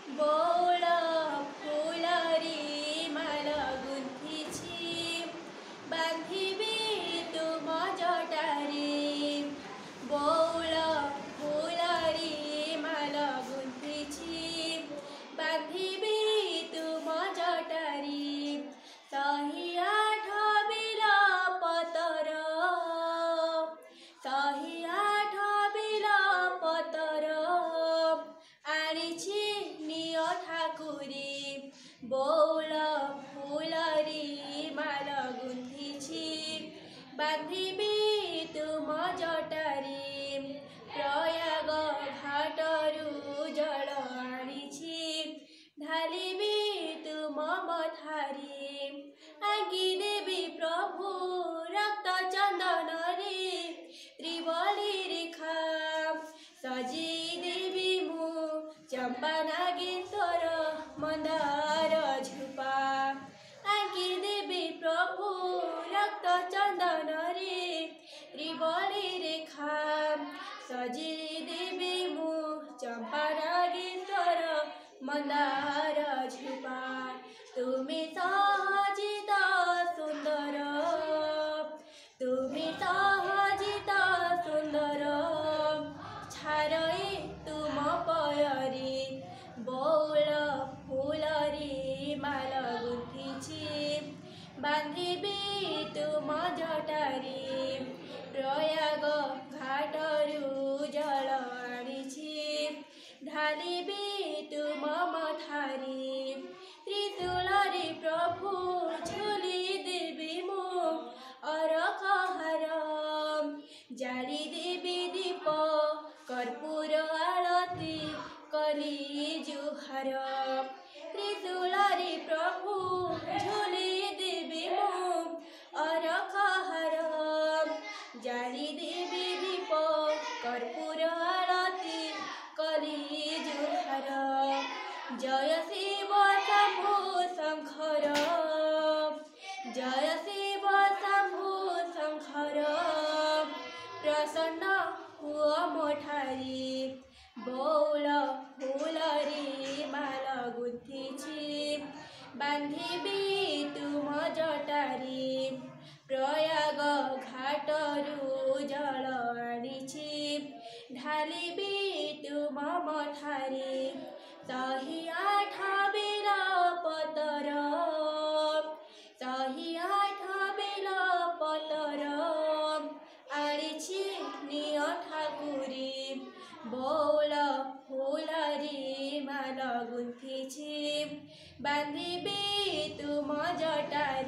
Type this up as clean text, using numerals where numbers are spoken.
ବଉଳ ଫୁଲରେ ମାଳ ଗୁନ୍ଥିଛି ବାନ୍ଧିବି ତୁମ ଜଟାରେ। ବଉଳ ଫୁଲରେ ମାଳ ଗୁନ୍ଥିଛି ବାନ୍ଧିବି ତୁମ ଜଟାରେ। ଶହେ ଆଠ ବିଲ ପତର ଶହେ ଆଠ ବିଲ ପତର ଆଣିଛି ନିଅ ଠାକୁରେ। ବଉଳ ଫୁଲରେ ମାଳ ଗୁନ୍ଥିଛି ବାନ୍ଧିବି ତୁମ ଜଟାରେ। ପ୍ରୟାଗ ଘାଟରୁ ଜଳ ଆଣିଛି ଢାଳିବି ତୁମ ମଥାରେ। ଆଙ୍ଗି ଦେବି ପ୍ରଭୁ ରକ୍ତ ଚନ୍ଦନରେ ତ୍ରିବଳି ରେଖା ସଜେଇ ଦେବି ମୁଁ ଚମ୍ପା ନାଗେଶ୍ୱର ମନ୍ଦାର ଝୁପା। ଆଙ୍କି ଦେବି ପ୍ରଭୁ ରକ୍ତ ଚନ୍ଦନରେ ତ୍ରିବଳି ରେଖା ସଜେଇ ଦେବି ମୁଁ ଚମ୍ପା ନାଗେଶ୍ୱର ମନ୍ଦାର ଝୁପା। ତୁମେ ସହଜିତ ସୁନ୍ଦର ତୁମେ ସହଜିତ ସୁନ୍ଦର ଛାରଏ ତୁମ ପୟରେ। ବଉଳ ଫୁଲରେ ମାଳ ଗୁନ୍ଥିଛି ବାନ୍ଧିବି ତୁମ ଜଟାରେ। ପ୍ରୟାଗ ଘାଟରୁ ଜଳ ଆଣିଛି ଢାଳିବି ତୁମ ମଥାରେ। ତ୍ରିଶୂଳରେ ପ୍ରଭୁ ଝୁଲି ଦେବି ମୁଁ ଅରଖ ହାର ଜାଳି ଦେବି ଦୀପ କର୍ପୂର ଆଳତି କଲି ଜୁହାର। ତ୍ରିଶୂଳରେ ପ୍ରଭୁ ଝୁଲି ଦେବି ମୁଁ ଅରଖ ହାର ଜାଳି ଦେବି ଦୀପ କର୍ପୂର ଆଳତି କଲି ଜୁହାର। ଜୟ ଶିବ ଶମ୍ଭୁ ଶଙ୍କର ଜୟ ଶିବ ଶମ୍ଭୁ ଶଙ୍କର ପ୍ରସନ୍ନ ହୁଅ ମୋ ଠାରେ। ବଉଳ ଫୁଲରେ ମାଳ ଗୁନ୍ଥିଛି ବାନ୍ଧିବି ତୁମ ଜଟାରେ। ପ୍ରୟାଗ ଘାଟରୁ ଜଳ ଆଣିଛି ଢାଳିବି ତୁମ ମଥାରେ। ଶହେ ଆଠ ବିଲ ପତର ଶହେ ଆଠ ବିଲ ପତର ଆଣିଛି ନିଅ ଠାକୁରେ। ବଉଳ ଫୁଲରେ ମାଳ ଗୁନ୍ଥିଛି ବାନ୍ଧିବି ତୁମ ଜଟାରେ।